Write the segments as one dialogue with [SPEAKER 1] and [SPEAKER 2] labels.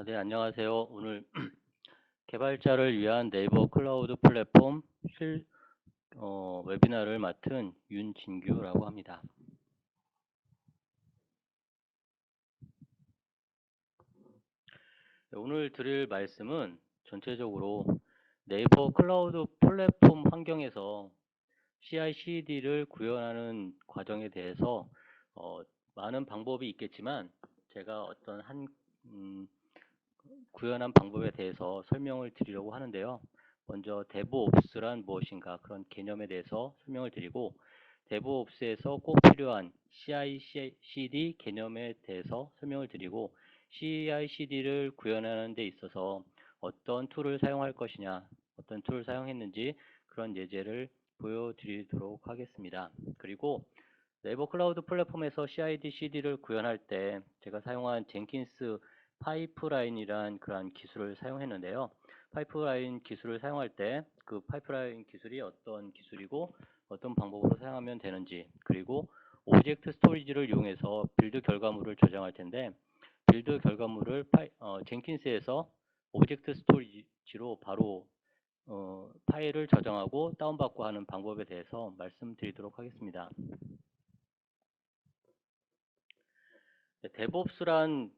[SPEAKER 1] 네, 안녕하세요. 오늘 개발자를 위한 네이버 클라우드 플랫폼 웨비나를 맡은 윤진규라고 합니다. 오늘 드릴 말씀은 전체적으로 네이버 클라우드 플랫폼 환경에서 CI/CD를 구현하는 과정에 대해서 많은 방법이 있겠지만 제가 어떤 구현한 방법에 대해서 설명을 드리려고 하는데요. 먼저 DevOps란 무엇인가 그런 개념에 대해서 설명을 드리고 DevOps에서 꼭 필요한 CI/CD 개념에 대해서 설명을 드리고 CI/CD를 구현하는 데 있어서 어떤 툴을 사용할 것이냐, 어떤 툴을 사용했는지 그런 예제를 보여드리도록 하겠습니다. 그리고 네이버 클라우드 플랫폼에서 CI/CD를 구현할 때 제가 사용한 젠킨스 파이프라인이란 그러한 기술을 사용했는데요. 파이프라인 기술을 사용할 때 그 파이프라인 기술이 어떤 기술이고 어떤 방법으로 사용하면 되는지, 그리고 오브젝트 스토리지를 이용해서 빌드 결과물을 저장할 텐데 빌드 결과물을 젠킨스에서 오브젝트 스토리지로 바로 파일을 저장하고 다운받고 하는 방법에 대해서 말씀드리도록 하겠습니다. DevOps란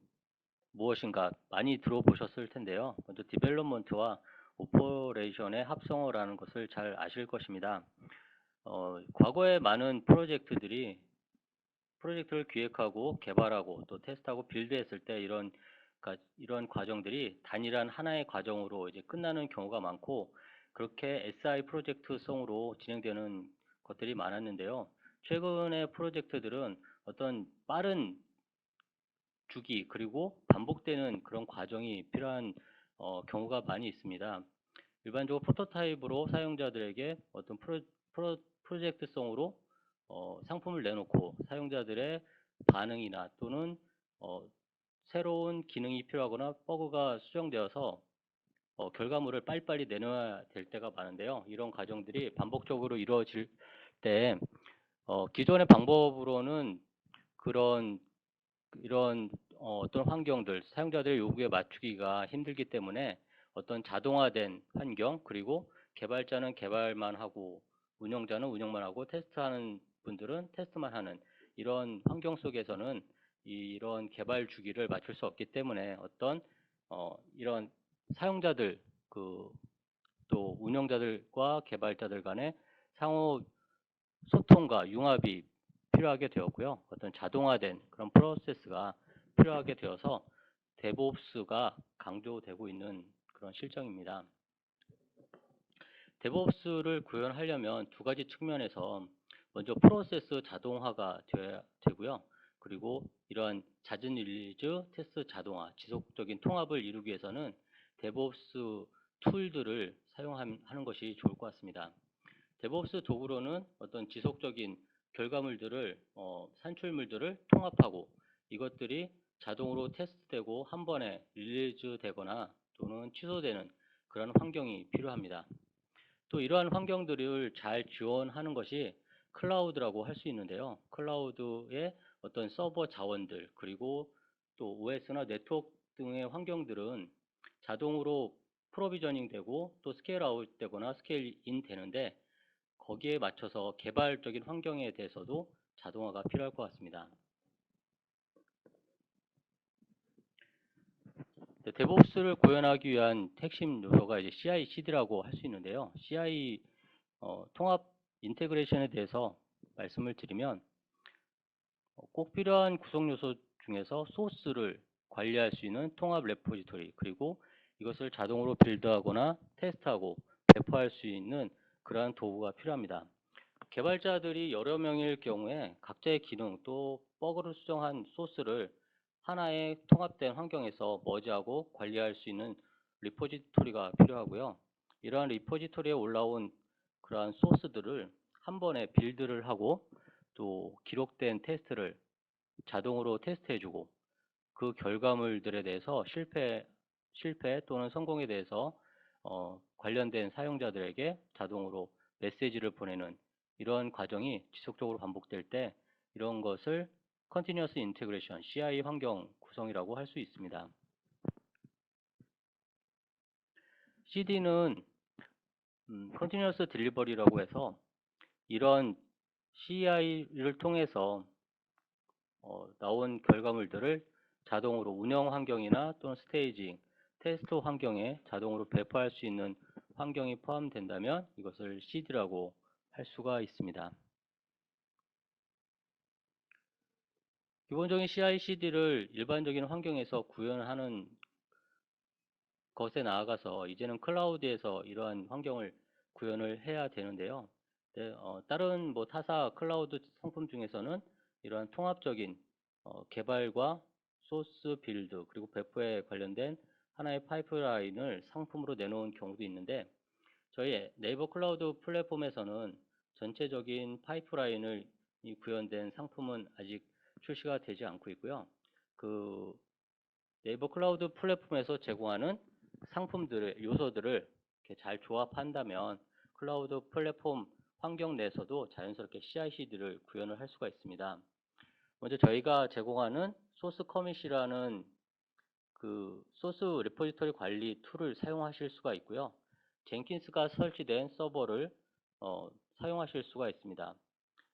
[SPEAKER 1] 무엇인가 많이 들어보셨을 텐데요. 먼저 디벨롭먼트와 오퍼레이션의 합성어라는 것을 잘 아실 것입니다. 과거에 많은 프로젝트를 기획하고 개발하고 또 테스트하고 빌드했을 때 이런 과정들이 단일한 하나의 과정으로 이제 끝나는 경우가 많고, 그렇게 SI 프로젝트성으로 진행되는 것들이 많았는데요. 최근의 프로젝트들은 어떤 빠른 주기 그리고 반복되는 그런 과정이 필요한 경우가 많이 있습니다. 일반적으로 프로토타입으로 사용자들에게 어떤 프로젝트성으로 상품을 내놓고 사용자들의 반응이나 또는 어, 새로운 기능이 필요하거나 버그가 수정되어서 결과물을 빨리빨리 내놓아야 될 때가 많은데요. 이런 과정들이 반복적으로 이루어질 때 기존의 방법으로는 그런 이런 어떤 환경들, 사용자들의 요구에 맞추기가 힘들기 때문에 어떤 자동화된 환경, 그리고 개발자는 개발만 하고 운영자는 운영만 하고 테스트하는 분들은 테스트만 하는 이런 환경 속에서는 이런 개발 주기를 맞출 수 없기 때문에 어떤 이런 사용자들 또 운영자들과 개발자들 간의 상호 소통과 융합이 필요하게 되었고요. 어떤 자동화된 그런 프로세스가 필요하게 되어서 DevOps가 강조되고 있는 그런 실정입니다. DevOps를 구현하려면 두 가지 측면에서 먼저 프로세스 자동화가 되고요. 그리고 이러한 잦은 릴리즈, 테스트 자동화, 지속적인 통합을 이루기 위해서는 DevOps 툴들을 사용하는 것이 좋을 것 같습니다. DevOps 도구로는 어떤 지속적인 산출물들을 통합하고 이것들이 자동으로 테스트되고 한 번에 릴리즈 되거나 또는 취소되는 그런 환경이 필요합니다. 또 이러한 환경들을 잘 지원하는 것이 클라우드라고 할 수 있는데요. 클라우드의 어떤 서버 자원들 그리고 또 OS나 네트워크 등의 환경들은 자동으로 프로비저닝 되고 또 스케일 아웃 되거나 스케일 인 되는데 거기에 맞춰서 개발적인 환경에 대해서도 자동화가 필요할 것 같습니다. DevOps를 구현하기 위한 핵심 요소가 이제 CI/CD라고 할 수 있는데요. CI 통합 인테그레이션에 대해서 말씀을 드리면 꼭 필요한 구성 요소 중에서 소스를 관리할 수 있는 통합 레포지토리, 그리고 이것을 자동으로 빌드하거나 테스트하고 배포할 수 있는 그러한 도구가 필요합니다. 개발자들이 여러 명일 경우에 각자의 기능 또 버그를 수정한 소스를 하나의 통합된 환경에서 머지하고 관리할 수 있는 리포지토리가 필요하고요. 이러한 리포지토리에 올라온 그러한 소스들을 한 번에 빌드를 하고 또 기록된 테스트를 자동으로 테스트해주고 그 결과물들에 대해서 실패 또는 성공에 대해서 관련된 사용자들에게 자동으로 메시지를 보내는 이런 과정이 지속적으로 반복될 때 이런 것을 Continuous Integration, CI 환경 구성이라고 할 수 있습니다. CD는 Continuous Delivery라고 해서 이런 CI를 통해서 나온 결과물들을 자동으로 운영 환경이나 또는 스테이징, 테스트 환경에 자동으로 배포할 수 있는 환경이 포함된다면 이것을 CD라고 할 수가 있습니다. 기본적인 CI/CD를 일반적인 환경에서 구현하는 것에 나아가서 이제는 클라우드에서 이러한 환경을 구현을 해야 되는데요. 네, 다른 타사 클라우드 상품 중에서는 이러한 통합적인 개발과 소스 빌드 그리고 배포에 관련된 하나의 파이프라인을 상품으로 내놓은 경우도 있는데 저희 네이버 클라우드 플랫폼에서는 전체적인 파이프라인을 구현된 상품은 아직 출시가 되지 않고 있고요. 그 네이버 클라우드 플랫폼에서 제공하는 상품들의 요소들을 이렇게 잘 조합한다면 클라우드 플랫폼 환경 내에서도 자연스럽게 CI/CD를 구현을 할 수가 있습니다. 먼저 저희가 제공하는 소스 커밋이라는 그 소스 리포지터리 관리 툴을 사용하실 수가 있고요. 젠킨스가 설치된 서버를 사용하실 수가 있습니다.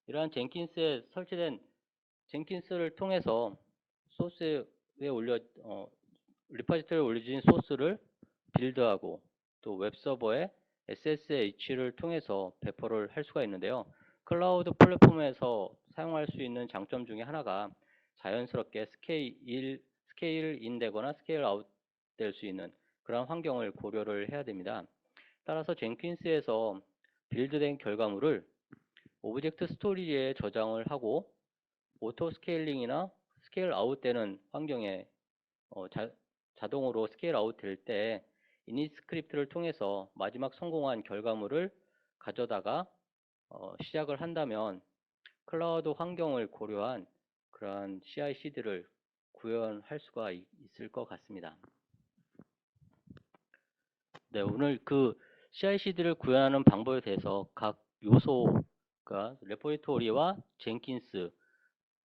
[SPEAKER 1] 이러한 젠킨스에 설치된 젠킨스를 통해서 소스에 리포지터리에 올려진 소스를 빌드하고 또 웹서버에 SSH를 통해서 배포를 할 수가 있는데요. 클라우드 플랫폼에서 사용할 수 있는 장점 중에 하나가 자연스럽게 스케일 인 되거나 스케일 아웃 될 수 있는 그런 환경을 고려를 해야 됩니다. 따라서 젠킨스에서 빌드된 결과물을 오브젝트 스토리지에 저장을 하고 오토 스케일링이나 스케일 아웃 되는 환경에 자동으로 스케일 아웃 될 때 이닛 스크립트를 통해서 마지막 성공한 결과물을 가져다가 시작을 한다면 클라우드 환경을 고려한 그러한 CI/CD를 구현할 수가 있을 것 같습니다. 네, 오늘 그 CI/CD를 구현하는 방법에 대해서 각 요소가 레포지토리와 젠킨스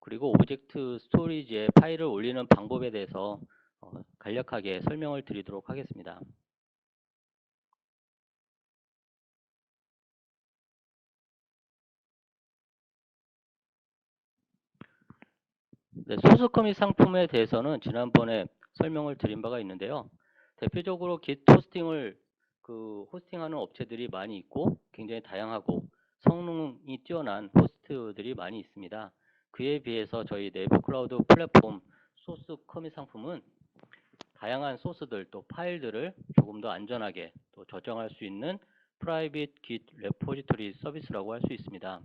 [SPEAKER 1] 그리고 오브젝트 스토리지에 파일을 올리는 방법에 대해서 간략하게 설명을 드리도록 하겠습니다. 네, 소스 커밋 상품에 대해서는 지난번에 설명을 드린 바가 있는데요. 대표적으로 Git 호스팅을 호스팅하는 업체들이 많이 있고 굉장히 다양하고 성능이 뛰어난 호스트들이 많이 있습니다. 그에 비해서 저희 네이버 클라우드 플랫폼 소스 커밋 상품은 다양한 소스들 또 파일들을 조금 더 안전하게 또 저장할 수 있는 프라이빗 Git 레포지토리 서비스라고 할 수 있습니다.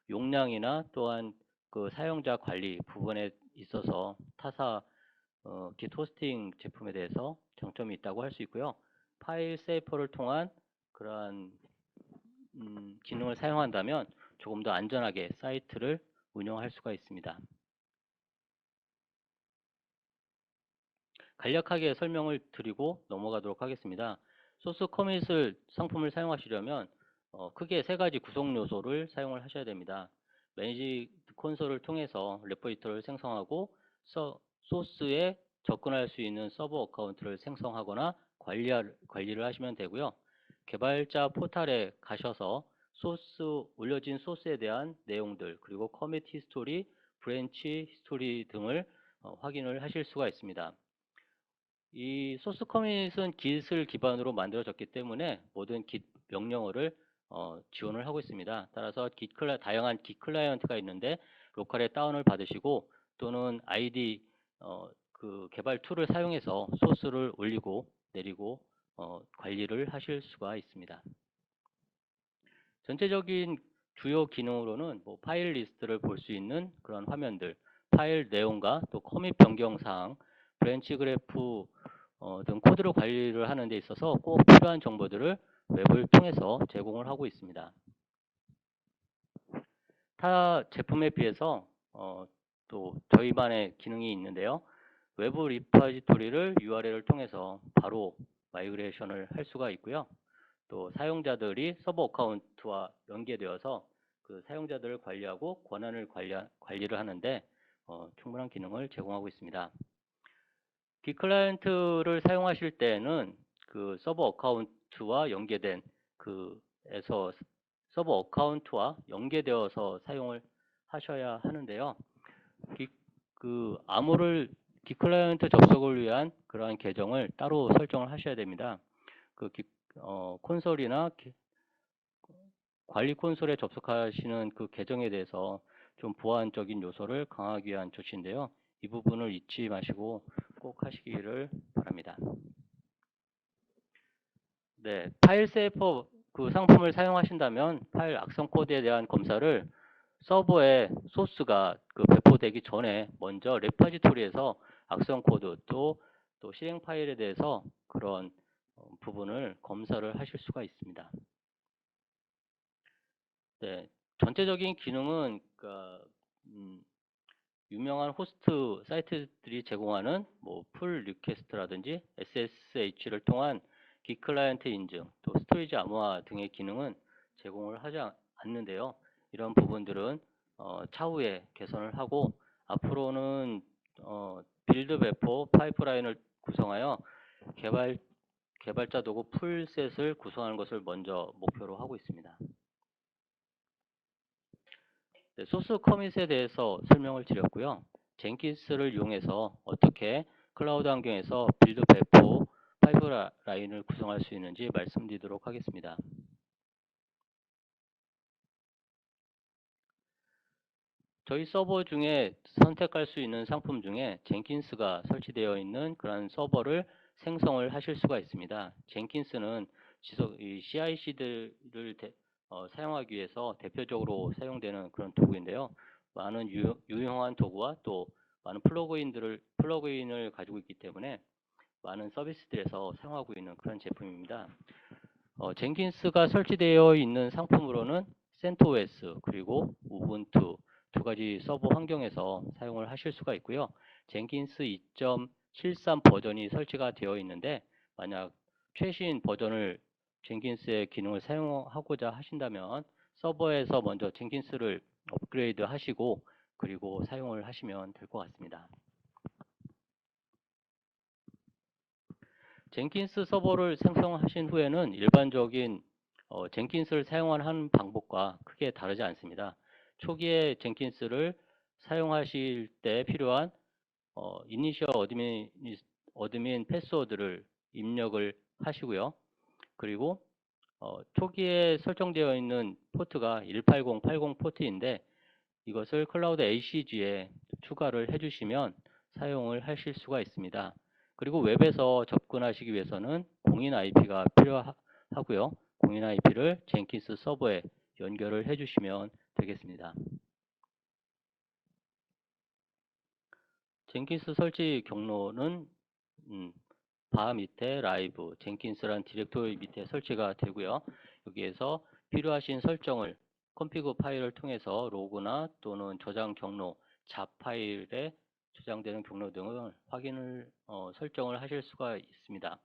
[SPEAKER 1] 용량이나 또한 그 사용자 관리 부분에 있어서 타사 Git 호스팅 제품에 대해서 장점이 있다고 할 수 있고요. 파일 세이퍼를 통한 그러한 기능을 사용한다면 조금 더 안전하게 사이트를 운영할 수가 있습니다. 간략하게 설명을 드리고 넘어가도록 하겠습니다. 소스 커밋을 상품을 사용하시려면 크게 세 가지 구성 요소를 사용을 하셔야 됩니다. 매니지 콘솔을 통해서 레포지터를 생성하고 소스에 접근할 수 있는 서버 어카운트를 생성하거나 관리를 하시면 되고요. 개발자 포탈에 가셔서 올려진 소스에 대한 내용들 그리고 커밋 히스토리, 브랜치 히스토리 등을 확인을 하실 수가 있습니다. 이 소스 커밋은 Git을 기반으로 만들어졌기 때문에 모든 Git 명령어를 지원을 하고 있습니다. 따라서 다양한 Git 클라이언트가 있는데 로컬에 다운을 받으시고 또는 ID 그 개발 툴을 사용해서 소스를 올리고 내리고 관리를 하실 수가 있습니다. 전체적인 주요 기능으로는 파일 리스트를 볼 수 있는 그런 화면들, 파일 내용과 또 커밋 변경 사항, 브랜치 그래프 등 코드로 관리를 하는 데 있어서 꼭 필요한 정보들을 웹을 통해서 제공을 하고 있습니다. 타 제품에 비해서 또 저희만의 기능이 있는데요. 외부 리포지토리를 URL을 통해서 바로 마이그레이션을 할 수가 있고요. 또 사용자들이 서버 어카운트와 연계되어서 그 사용자들을 관리하고 권한을 관리를 하는데 충분한 기능을 제공하고 있습니다. Git 클라이언트를 사용하실 때는 그 서버 어카운트와 연계된 그에서 서버 어카운트와 연계되어서 사용을 하셔야 하는데요. 암호를 기클라이언트 접속을 위한 그러한 계정을 따로 설정을 하셔야 됩니다. 콘솔이나 관리 콘솔에 접속하시는 그 계정에 대해서 좀 보안적인 요소를 강화하기 위한 조치인데요. 이 부분을 잊지 마시고 꼭 하시기를 바랍니다. 네, 파일 세이퍼 그 상품을 사용하신다면 파일 악성 코드에 대한 검사를 서버에 소스가 배포되기 전에 먼저 레퍼지토리에서 악성 코드 또 실행 파일에 대해서 그런 부분을 검사를 하실 수가 있습니다. 네, 전체적인 기능은 유명한 호스트 사이트들이 제공하는 풀 리퀘스트라든지 SSH를 통한 기 클라이언트 인증, 또 스토리지 암호화 등의 기능은 제공을 하지 않는데요. 이런 부분들은 차후에 개선을 하고 앞으로는 빌드 배포 파이프라인을 구성하여 개발자 도구 풀셋을 구성하는 것을 먼저 목표로 하고 있습니다. 네, 소스 커밋에 대해서 설명을 드렸고요. 젠킨스를 이용해서 어떻게 클라우드 환경에서 빌드 배포 파이프라인을 구성할 수 있는지 말씀드리도록 하겠습니다. 저희 서버 중에 선택할 수 있는 상품 중에 젠킨스가 설치되어 있는 그런 서버를 생성을 하실 수가 있습니다. 젠킨스는 CI/CD를 사용하기 위해서 대표적으로 사용되는 그런 도구인데요. 많은 유용한 도구와 또 많은 플러그인을 가지고 있기 때문에 많은 서비스들에서 사용하고 있는 그런 제품입니다. 젠킨스가 설치되어 있는 상품으로는 CentOS 그리고 우분투 두 가지 서버 환경에서 사용을 하실 수가 있고요. 젠킨스 2.73 버전이 설치가 되어 있는데 만약 최신 버전을 젠킨스의 기능을 사용하고자 하신다면 서버에서 먼저 젠킨스를 업그레이드 하시고 그리고 사용을 하시면 될 것 같습니다. 젠킨스 서버를 생성하신 후에는 일반적인 젠킨스를 사용하는 방법과 크게 다르지 않습니다. 초기에 젠킨스를 사용하실 때 필요한 이니셜 어드민 패스워드를 입력을 하시고요. 그리고 초기에 설정되어 있는 포트가 18080 포트인데 이것을 클라우드 ACG에 추가를 해주시면 사용을 하실 수가 있습니다. 그리고 웹에서 접근하시기 위해서는 공인 IP가 필요하고요. 공인 IP를 젠킨스 서버에 연결을 해주시면 되겠습니다. 젠킨스 설치 경로는 바 밑에 라이브, 젠킨스란 디렉토리 밑에 설치가 되고요. 여기에서 필요하신 설정을 컴피그 파일을 통해서 로그나 또는 저장 경로, 잡 파일에 저장되는 경로 등을 설정을 하실 수가 있습니다.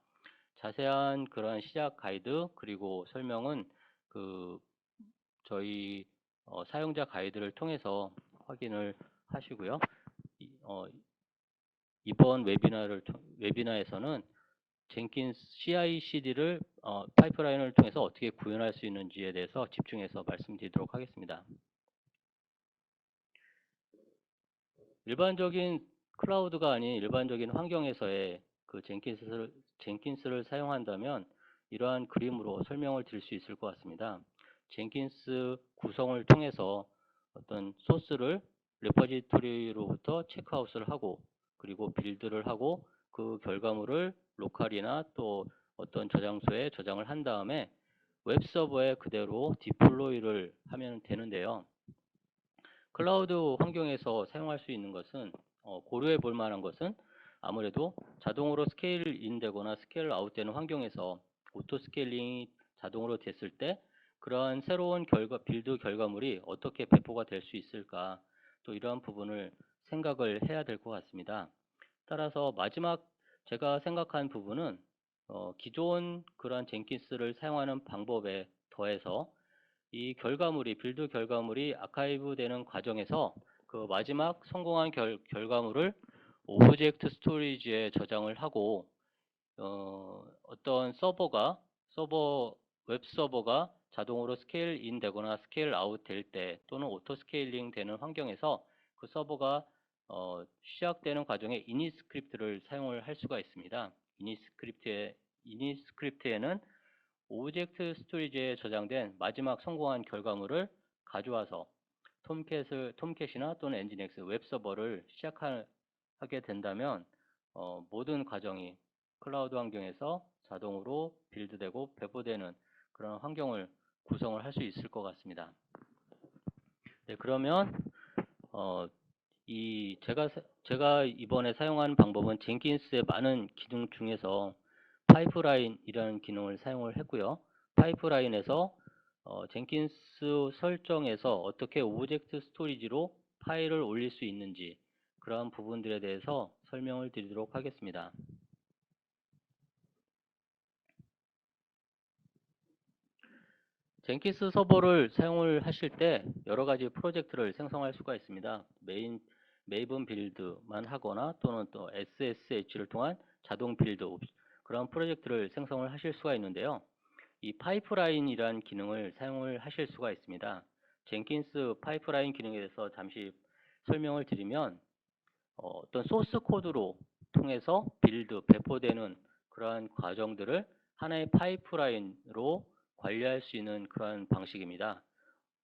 [SPEAKER 1] 자세한 그런 시작 가이드 그리고 설명은 저희 사용자 가이드를 통해서 확인을 하시고요. 이번 웨비나에서는 젠킨스 CI/CD를 파이프라인을 통해서 어떻게 구현할 수 있는지에 대해서 집중해서 말씀드리도록 하겠습니다. 일반적인 클라우드가 아닌 일반적인 환경에서의 젠킨스를 사용한다면 이러한 그림으로 설명을 드릴 수 있을 것 같습니다. 젠킨스 구성을 통해서 어떤 소스를 레퍼지토리로부터 체크아웃을 하고 그리고 빌드를 하고 그 결과물을 로컬이나 또 어떤 저장소에 저장을 한 다음에 웹 서버에 그대로 디플로이를 하면 되는데요. 클라우드 환경에서 사용할 수 있는 것은 고려해 볼 만한 것은 아무래도 자동으로 스케일 인 되거나 스케일 아웃 되는 환경에서 오토 스케일링이 자동으로 됐을 때 그러한 새로운 빌드 결과물이 어떻게 배포가 될 수 있을까 또 이러한 부분을 생각을 해야 될 것 같습니다. 따라서 마지막 제가 생각한 부분은 기존 그러한 젠킨스를 사용하는 방법에 더해서 이 빌드 결과물이 아카이브 되는 과정에서 그 마지막 성공한 결과물을 오브젝트 스토리지에 저장을 하고 어떤 웹 서버가 자동으로 스케일 인 되거나 스케일 아웃 될 때 또는 오토 스케일링 되는 환경에서 그 서버가 시작되는 과정에 이닛 스크립트를 사용을 할 수가 있습니다. 이닛 스크립트에는 오브젝트 스토리지에 저장된 마지막 성공한 결과물을 가져와서 톰캣이나 또는 엔진엑스 웹 서버를 시작하게 된다면 모든 과정이 클라우드 환경에서 자동으로 빌드되고 배포되는 그런 환경을 구성을 할 수 있을 것 같습니다. 네, 그러면 제가 이번에 사용한 방법은 젠킨스의 많은 기능 중에서 파이프라인이라는 기능을 사용을 했고요. 파이프라인에서 젠킨스 설정에서 어떻게 오브젝트 스토리지로 파일을 올릴 수 있는지 그러한 부분들에 대해서 설명을 드리도록 하겠습니다. 젠킨스 서버를 사용을 하실 때 여러 가지 프로젝트를 생성할 수가 있습니다. 메이븐 빌드만 하거나 또는 또 SSH를 통한 자동 빌드 그런 프로젝트를 생성을 하실 수가 있는데요. 이 파이프라인이란 기능을 사용을 하실 수가 있습니다. 젠킨스 파이프라인 기능에 대해서 잠시 설명을 드리면 어떤 소스 코드로 통해서 배포되는 그러한 과정들을 하나의 파이프라인으로 관리할 수 있는 그러한 방식입니다.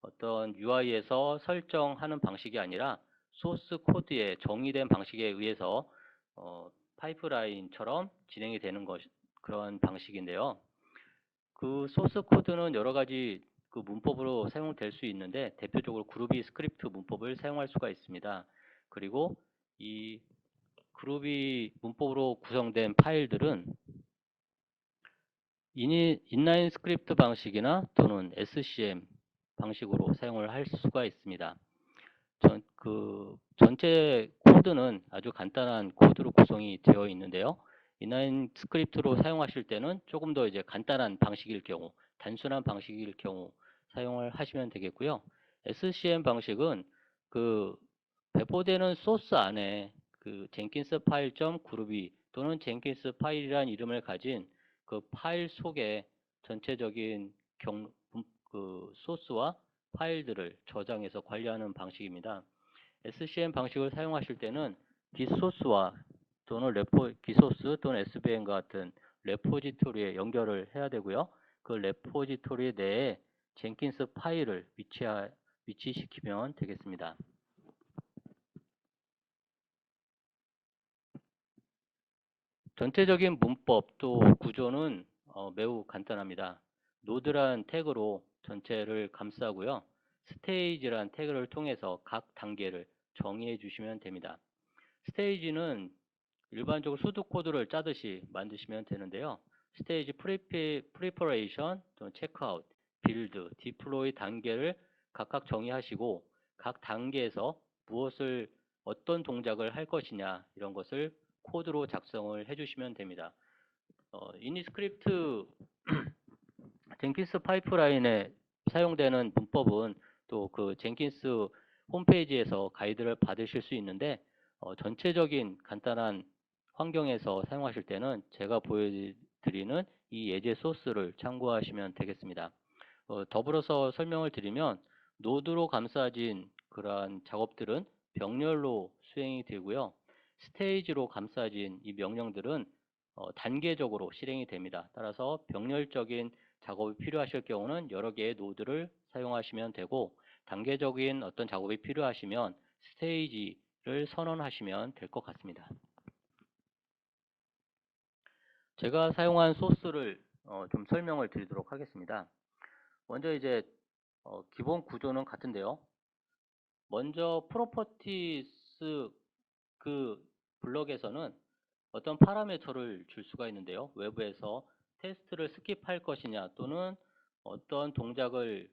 [SPEAKER 1] 어떤 UI에서 설정하는 방식이 아니라 소스 코드의 정의된 방식에 의해서 파이프라인처럼 진행이 되는 그런 방식인데요. 그 소스 코드는 여러 가지 그 문법으로 사용될 수 있는데 대표적으로 그루비 스크립트 문법을 사용할 수가 있습니다. 그리고 이 그루비 문법으로 구성된 파일들은 인라인 스크립트 방식이나 또는 SCM 방식으로 사용을 할 수가 있습니다. 전체 코드는 아주 간단한 코드로 구성이 되어 있는데요. 인라인 스크립트로 사용하실 때는 조금 더 이제 간단한 방식일 경우, 단순한 방식일 경우 사용을 하시면 되겠고요. SCM 방식은 그 배포되는 소스 안에 그 젠킨스 파일.그루비 또는 젠킨스 파일이라는 이름을 가진 그 파일 속에 전체적인 그 소스와 파일들을 저장해서 관리하는 방식입니다. SCM 방식을 사용하실 때는 빗소스와 또는 빗소스 또는 SVN과 같은 레포지토리에 연결을 해야 되고요. 그 레포지토리 내에 젠킨스 파일을 위치시키면 되겠습니다. 전체적인 문법 또 구조는 매우 간단합니다. 노드란 태그로 전체를 감싸고요. 스테이지란 태그를 통해서 각 단계를 정의해 주시면 됩니다. 스테이지는 일반적으로 수도 코드를 짜듯이 만드시면 되는데요. 스테이지 프리퍼레이션, 체크아웃, 빌드, 디플로이 단계를 각각 정의하시고 각 단계에서 어떤 동작을 할 것이냐 이런 것을 코드로 작성을 해주시면 됩니다. 이니스크립트 젠킨스 파이프라인에 사용되는 문법은 또 그 젠킨스 홈페이지에서 가이드를 받으실 수 있는데 전체적인 간단한 환경에서 사용하실 때는 제가 보여드리는 이 예제 소스를 참고하시면 되겠습니다. 더불어서 설명을 드리면 노드로 감싸진 그러한 작업들은 병렬로 수행이 되고요. 스테이지로 감싸진 이 명령들은 단계적으로 실행이 됩니다. 따라서 병렬적인 작업이 필요하실 경우는 여러 개의 노드를 사용하시면 되고 단계적인 어떤 작업이 필요하시면 스테이지를 선언하시면 될 것 같습니다. 제가 사용한 소스를 좀 설명을 드리도록 하겠습니다. 먼저 이제 기본 구조는 같은데요. 먼저 프로퍼티스 그 블럭에서는 어떤 파라미터를 줄 수가 있는데요. 외부에서 테스트를 스킵할 것이냐 또는 어떤 동작을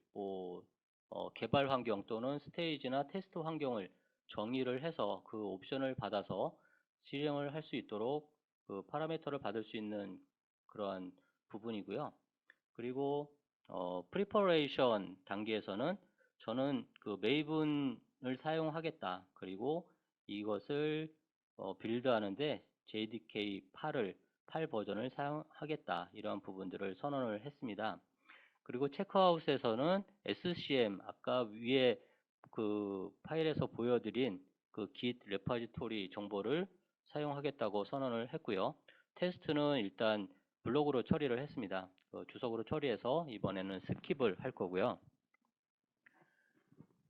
[SPEAKER 1] 개발 환경 또는 스테이지나 테스트 환경을 정의를 해서 그 옵션을 받아서 실행을 할 수 있도록 그 파라미터를 받을 수 있는 그러한 부분이고요. 그리고 프리퍼레이션 단계에서는 저는 그 메이븐을 사용하겠다. 그리고 이것을 빌드하는데 JDK 8 버전을 사용하겠다. 이러한 부분들을 선언을 했습니다. 그리고 체크아웃에서는 SCM, 아까 위에 그 파일에서 보여드린 그 Git 레파지토리 정보를 사용하겠다고 선언을 했고요. 테스트는 일단 블록으로 처리를 했습니다. 주석으로 처리해서 이번에는 스킵을 할 거고요.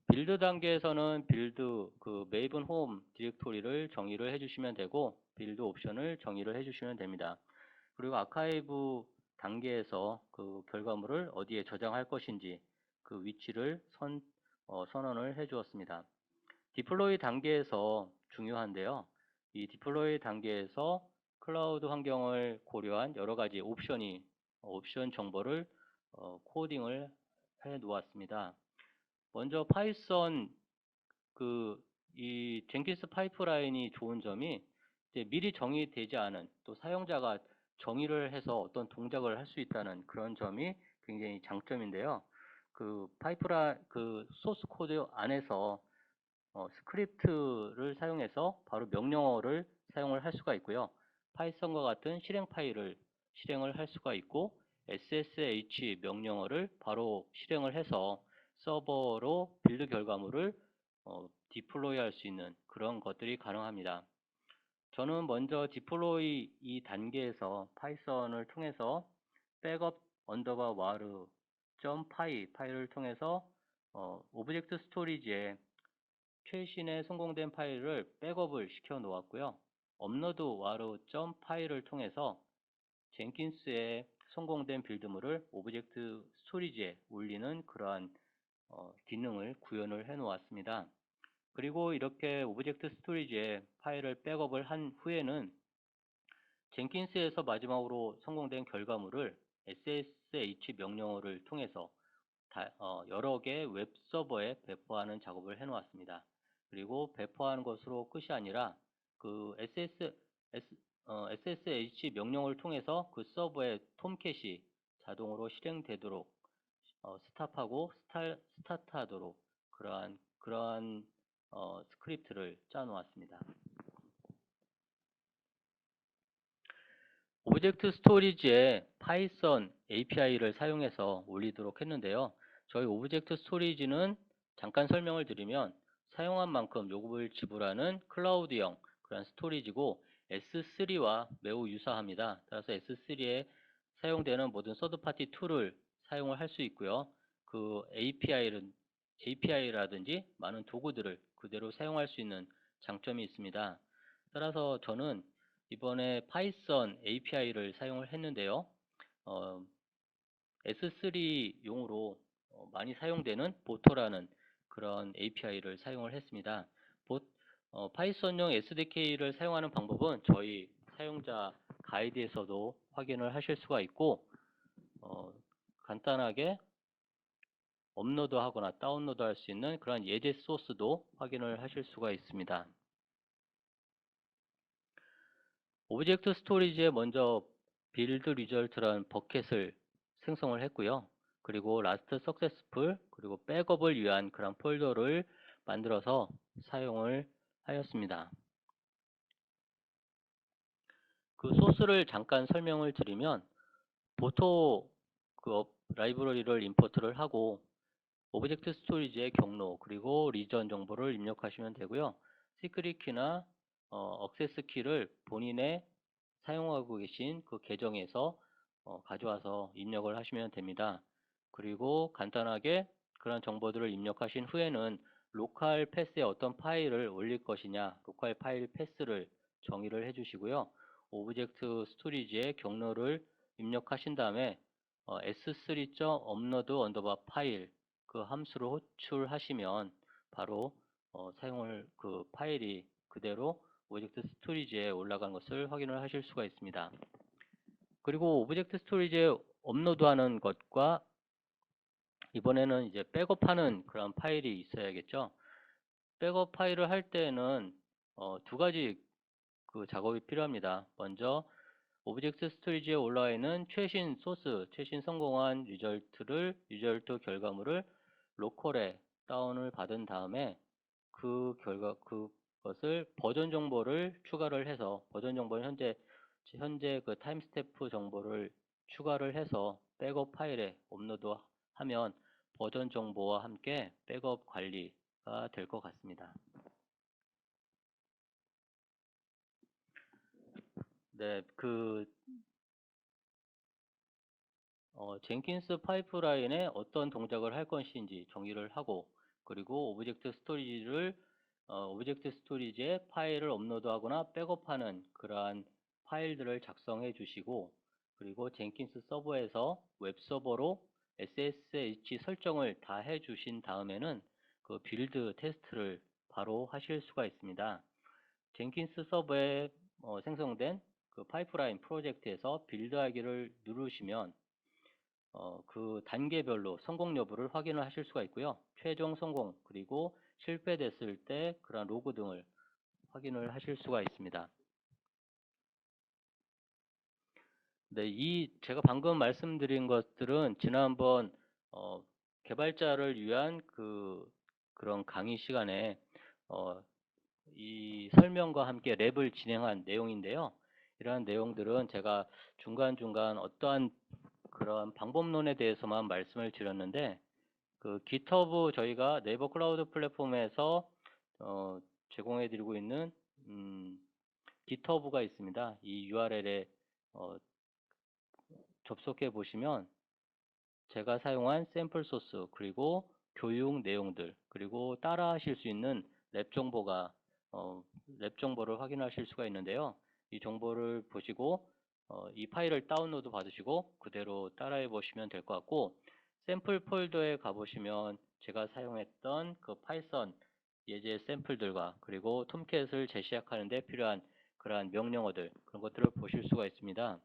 [SPEAKER 1] 빌드 단계에서는 빌드 그 메이븐 홈 디렉토리를 정의를 해주시면 되고, 빌드 옵션을 정의를 해주시면 됩니다. 그리고 아카이브 단계에서 그 결과물을 어디에 저장할 것인지 그 위치를 선언을 해 주었습니다. 디플로이 단계에서 중요한데요. 이 디플로이 단계에서 클라우드 환경을 고려한 여러 가지 옵션 정보를 코딩을 해 놓았습니다. 먼저 파이썬 이 젠킨스 파이프라인이 좋은 점이 이제 미리 정의되지 않은, 또 사용자가 정의를 해서 어떤 동작을 할 수 있다는 그런 점이 굉장히 장점인데요. 그 소스 코드 안에서 스크립트를 사용해서 바로 명령어를 사용을 할 수가 있고요. 파이썬과 같은 실행 파일을 실행을 할 수가 있고, SSH 명령어를 바로 실행을 해서 서버로 빌드 결과물을 디플로이 할 수 있는 그런 것들이 가능합니다. 저는 먼저 디플로이 이 단계에서 파이썬을 통해서 백업 언더바 와르 .py 파일을 통해서 오브젝트 스토리지에 최신의 성공된 파일을 백업을 시켜 놓았고요. 업로드 와르 .py를 통해서 젠킨스에 성공된 빌드물을 오브젝트 스토리지에 올리는 그러한 기능을 구현을 해 놓았습니다. 그리고 이렇게 오브젝트 스토리지에 파일을 백업을 한 후에는 젠킨스에서 마지막으로 성공된 결과물을 SSH 명령어를 통해서 여러 개의 웹 서버에 배포하는 작업을 해 놓았습니다. 그리고 배포하는 것으로 끝이 아니라 그 SSH 명령을 통해서 그 서버의 톰캣이 자동으로 실행되도록 스탑하고 스타트하도록 그러한 스크립트를 짜 놓았습니다. 오브젝트 스토리지에 파이썬 API를 사용해서 올리도록 했는데요. 저희 오브젝트 스토리지는 잠깐 설명을 드리면 사용한 만큼 요금을 지불하는 클라우드형 그런 스토리지고 S3와 매우 유사합니다. 따라서 S3에 사용되는 모든 서드파티 툴을 사용을 할 수 있고요. 그 API라든지 많은 도구들을 그대로 사용할 수 있는 장점이 있습니다. 따라서 저는 이번에 파이썬 API를 사용을 했는데요. S3용으로 많이 사용되는 보토라는 그런 API를 사용을 했습니다. 파이썬용 SDK를 사용하는 방법은 저희 사용자 가이드에서도 확인을 하실 수가 있고, 간단하게 업로드 하거나 다운로드 할 수 있는 그런 예제 소스도 확인을 하실 수가 있습니다. 오브젝트 스토리지에 먼저 빌드 리절트라는 버켓을 생성을 했고요. 그리고 라스트 석세스풀 그리고 백업을 위한 그런 폴더를 만들어서 사용을 하였습니다. 그 소스를 잠깐 설명을 드리면 보토 라이브러리를 임포트를 하고 오브젝트 스토리지의 경로 그리고 리전 정보를 입력하시면 되고요. 시크릿 키나 액세스 키를 본인의 사용하고 계신 그 계정에서 가져와서 입력을 하시면 됩니다. 그리고 간단하게 그런 정보들을 입력하신 후에는 로컬 패스에 어떤 파일을 올릴 것이냐 로컬 파일 패스를 정의를 해 주시고요. 오브젝트 스토리지의 경로를 입력하신 다음에 s3.upload 파일 그 함수를 호출하시면 바로 그 파일이 그대로 오브젝트 스토리지에 올라간 것을 확인을 하실 수가 있습니다. 그리고 오브젝트 스토리지에 업로드하는 것과 이번에는 이제 백업하는 그런 파일이 있어야겠죠. 백업 파일을 할 때는 두 가지 그 작업이 필요합니다. 먼저 오브젝트 스토리지에 올라와 있는 최신 소스, 최신 성공한 리절트 결과물을 로컬에 다운을 받은 다음에 그것을 버전 정보를 추가를 해서 버전 정보는 현재 현재 그 타임스탬프 정보를 추가를 해서 백업 파일에 업로드하면 버전 정보와 함께 백업 관리가 될 것 같습니다. 네, 젠킨스 파이프라인에 어떤 동작을 할 것인지 정의를 하고, 그리고 오브젝트 스토리지에 파일을 업로드하거나 백업하는 그러한 파일들을 작성해 주시고, 그리고 젠킨스 서버에서 웹 서버로 SSH 설정을 다 해 주신 다음에는 그 빌드 테스트를 바로 하실 수가 있습니다. 젠킨스 서버에 생성된 그 파이프라인 프로젝트에서 빌드하기를 누르시면 그 단계별로 성공 여부를 확인을 하실 수가 있고요. 최종 성공 그리고 실패됐을 때 그런 로그 등을 확인을 하실 수가 있습니다. 네, 제가 방금 말씀드린 것들은 지난번 개발자를 위한 그런 강의 시간에 이 설명과 함께 랩을 진행한 내용인데요. 이러한 내용들은 제가 중간중간 어떠한 그런 방법론에 대해서만 말씀을 드렸는데, 그 GitHub 저희가 네이버 클라우드 플랫폼에서 제공해 드리고 있는 GitHub가 있습니다. 이 URL에 접속해 보시면 제가 사용한 샘플 소스 그리고 교육 내용들 그리고 따라 하실 수 있는 랩 정보를 확인하실 수가 있는데요. 이 정보를 보시고 이 파일을 다운로드 받으시고 그대로 따라해 보시면 될 것 같고, 샘플 폴더에 가보시면 제가 사용했던 그 파이썬 예제 샘플들과 그리고 톰캣을 재시작하는 데 필요한 그러한 명령어들, 그런 것들을 보실 수가 있습니다.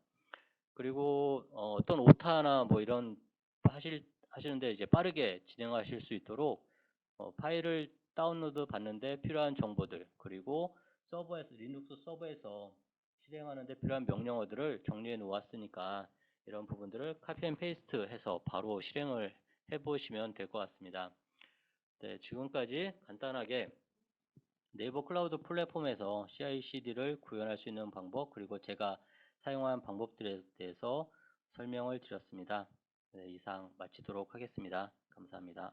[SPEAKER 1] 그리고 어떤 오타나 뭐 이런 하시는데 이제 빠르게 진행하실 수 있도록 파일을 다운로드 받는데 필요한 정보들, 그리고 리눅스 서버에서 실행하는데 필요한 명령어들을 정리해 놓았으니까 이런 부분들을 카피 앤 페이스트 해서 바로 실행을 해 보시면 될 것 같습니다. 네, 지금까지 간단하게 네이버 클라우드 플랫폼에서 CI/CD를 구현할 수 있는 방법, 그리고 제가 사용한 방법들에 대해서 설명을 드렸습니다. 네, 이상 마치도록 하겠습니다. 감사합니다.